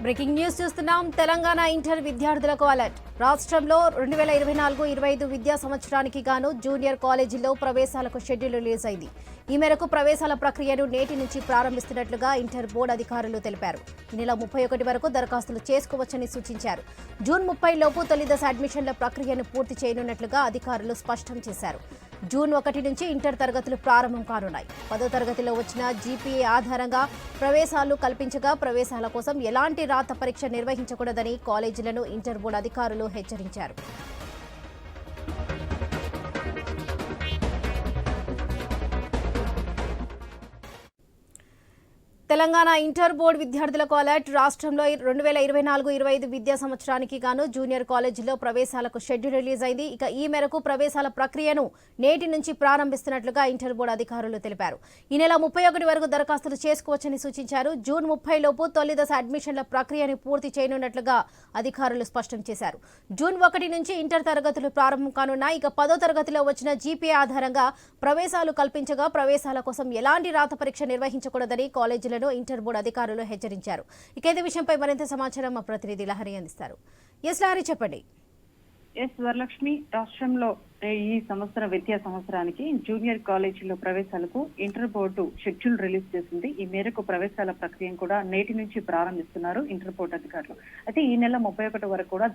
Breaking news చూస్తున్నాం. Telangana inter విద్యార్థులకు alert. రాష్ట్రంలో 2024-25 విద్యా సంవత్సరానికి గాను జూనియర్ కాలేజీల్లో ప్రవేశాలకు షెడ్యూల్ రిలీజ్ అయింది. ఈ మేరకు ప్రవేశాల ప్రక్రియను నేటి నుంచి ప్రారంభిస్తున్నట్లుగా ఇంటర్ బోర్డు అధికారులు తెలిపారు. ఈ నెల 31 వరకు దరఖాస్తులు చేసుకోవచ్చని సూచించారు. జూన్ 30 లోపు తొలి దశ అడ్మిషన్ల ప్రక్రియను పూర్తి చేయనున్నట్లుగా అధికారులు స్పష్టం చేశారు. జూన్ 1 నుంచి ఇంటర్ తరగతులు ప్రారంభం కానున్నాయి. 10వ తరగతిలో వచ్చిన జీపీఏ ఆధారంగా ప్రవేశాలు కల్పించగా ప్రవేశాల కోసం ఎలాంటి రాత పరీక్ష నిర్వహించకూడదని కాలేజీలను ఇంటర్ బోర్డు అధికారులు హెచ్చరించారు. తెలంగాణ ఇంటర్ బోర్డు విద్యార్థులకు అలర్ట్. రాష్ట్రంలో 2024-25 విద్యా సంవత్సరానికి గాను జూనియర్ కాలేజీలో ప్రవేశాలకు షెడ్యూల్ రిలీజ్ అయింది. ఇక ఈ మేరకు ప్రవేశాల ప్రక్రియను నేటి నుంచి ప్రారంభిస్తున్నట్లుగా ఇంటర్ బోర్డు అధికారులు తెలిపారు. ఈ నెల 31 వరకు దరఖాస్తులు చేసుకోవచ్చని సూచించారు. జూన్ 30 లోపు తొలి దశ అడ్మిషన్ల ప్రక్రియను పూర్తి చేయనున్నట్లుగా అధికారులు స్పష్టం చేశారు. జూన్ 1 నుంచి ఇంటర్ తరగతులు ప్రారంభం కానున్నాయి. ఇక 10వ తరగతిలో వచ్చిన జీపీఏ ఆధారంగా ప్రవేశాలు కల్పించగా ప్రవేశాల కోసం ఎలాంటి రాత పరీక్ష నిర్వహించకూడదని కాలేజీలు ఇంటర్ బోర్డు అధికారులు హెచ్చరించారు. ఇక ఇదే విషయంపై మరింత సమాచారం మా ప్రతినిధి లహరి అందిస్తారు. లహరి, చెప్పండి. వరలక్ష్మి, రాష్ట్రంలో ఈ సంవత్సర విద్యా సంవత్సరానికి జూనియర్ కాలేజీలో ప్రవేశాలకు ఇంటర్ బోర్డు షెడ్యూల్ రిలీజ్ చేసింది. ఈ మేరకు ప్రవేశాల ప్రక్రియను కూడా నేటి నుంచి ప్రారంభిస్తున్నారు ఇంటర్ బోర్డు అధికారులు. అయితే ఈ నెల 31 వరకు కూడా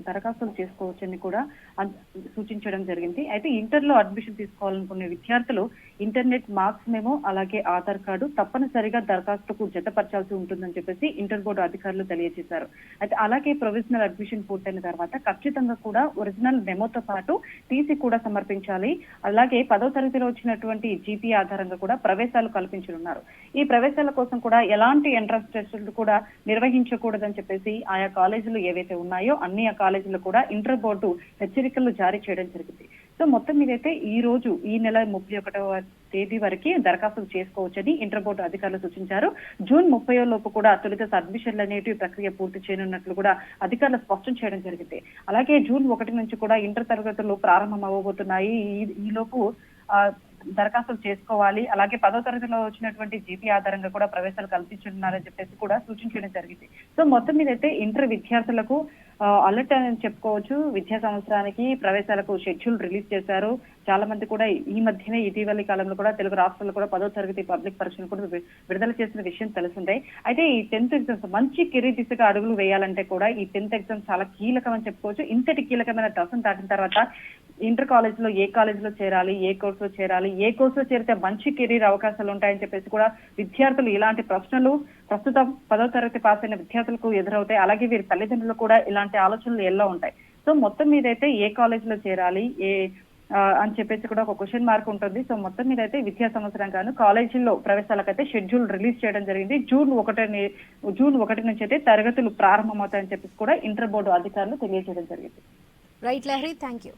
దరఖాస్తులు చేసుకోవచ్చని కూడా సూచించడం జరిగింది. అయితే ఇంటర్ లో అడ్మిషన్ తీసుకోవాలనుకునే విద్యార్థులు ఇంటర్నెట్ మార్క్స్ మెమో అలాగే ఆధార్ కార్డు తప్పనిసరిగా దరఖాస్తుకు జతపరచాల్సి ఉంటుందని చెప్పేసి ఇంటర్ బోర్డు అధికారులు తెలియజేశారు. అయితే అలాగే ప్రొవిజనల్ అడ్మిషన్ పూర్తయిన తర్వాత ఖచ్చితంగా కూడా ఒరిజినల్ మెమోతో పాటు టీసీ కూడా సమర్పించాలి. అలాగే 10వ తరగతిలో వచ్చినటువంటి జీపీఏ ఆధారంగా కూడా ప్రవేశాలు కల్పించనున్నారు. ఈ ప్రవేశాల కోసం కూడా ఎలాంటి ఎంట్రన్స్ టెస్టులు కూడా నిర్వహించకూడదని చెప్పేసి ఆయా కాలేజీలు ఏవైతే ఉన్నాయో అన్ని ఆ కాలేజీలు కూడా ఇంటర్ బోర్డు హెచ్చరికలు జారీ చేయడం జరిగింది. సో మొత్తం మీదైతే ఈ నెల 31వ తేదీ వరకు దరఖాస్తులు చేసుకోవచ్చని ఇంటర్ బోర్డు అధికారులు సూచించారు. జూన్ 30 లోపు కూడా తొలి దశ అడ్మిషన్లు అనేటివి ప్రక్రియ పూర్తి చేయనున్నట్లు కూడా అధికారులు స్పష్టం చేయడం జరిగింది. అలాగే జూన్ 1 నుంచి కూడా ఇంటర్ తరగతులు ప్రారంభం అవ్వబోతున్నాయి. ఈ లోపు దరఖాస్తులు చేసుకోవాలి. అలాగే 10వ తరగతిలో వచ్చినటువంటి జీపీ ఆధారంగా కూడా ప్రవేశాలు కల్పించున్నారని చెప్పేసి కూడా సూచించడం జరిగింది. సో మొత్తం మీదైతే ఇంటర్ విద్యార్థులకు అలర్ట్ అని చెప్పుకోవచ్చు. విద్యా సంవత్సరానికి ప్రవేశాలకు షెడ్యూల్ రిలీజ్ చేశారు. చాలా మంది కూడా ఈ మధ్యనే ఇటీవలి కాలంలో కూడా తెలుగు రాష్ట్రాల్లో కూడా 10వ తరగతి పబ్లిక్ పరీక్షలు కూడా విడుదల చేసిన విషయం తెలిసిందే. అయితే ఈ 10th ఎగ్జామ్స్ మంచి కెరీర్ దిశగా అడుగులు వేయాలంటే కూడా ఈ 10th ఎగ్జామ్స్ చాలా కీలకం అని చెప్పుకోవచ్చు. ఇంతటి కీలకమైన దశను దాటిన తర్వాత ఇంటర్ కాలేజీలో ఏ కాలేజీలో చేరాలి, ఏ కోర్సులో చేరాలి, ఏ కోర్సులో చేరితే మంచి కెరీర్ అవకాశాలు ఉంటాయని చెప్పేసి కూడా విద్యార్థులు ఇలాంటి ప్రశ్నలు ప్రస్తుతం 10వ తరగతి పాస్ అయిన విద్యార్థులకు ఎదురవుతాయి. అలాగే వీరి తల్లిదండ్రులు కూడా ఇలాంటి ఆలోచనలు ఎల్లో ఉంటాయి. సో మొత్తం మీదైతే ఏ కాలేజీలో చేరాలి అని చెప్పేసి కూడా ఒక క్వశ్చన్ మార్క్ ఉంటుంది. సో మొత్తం మీద అయితే విద్యా సంవత్సరం గాను కాలేజీల్లో ప్రవేశాలకైతే షెడ్యూల్ రిలీజ్ చేయడం జరిగింది. జూన్ 1 నుంచి అయితే తరగతులు ప్రారంభమవుతాయని చెప్పేసి కూడా ఇంటర్ బోర్డు అధికారులు తెలియజేయడం జరిగింది. Right Lahari, thank you.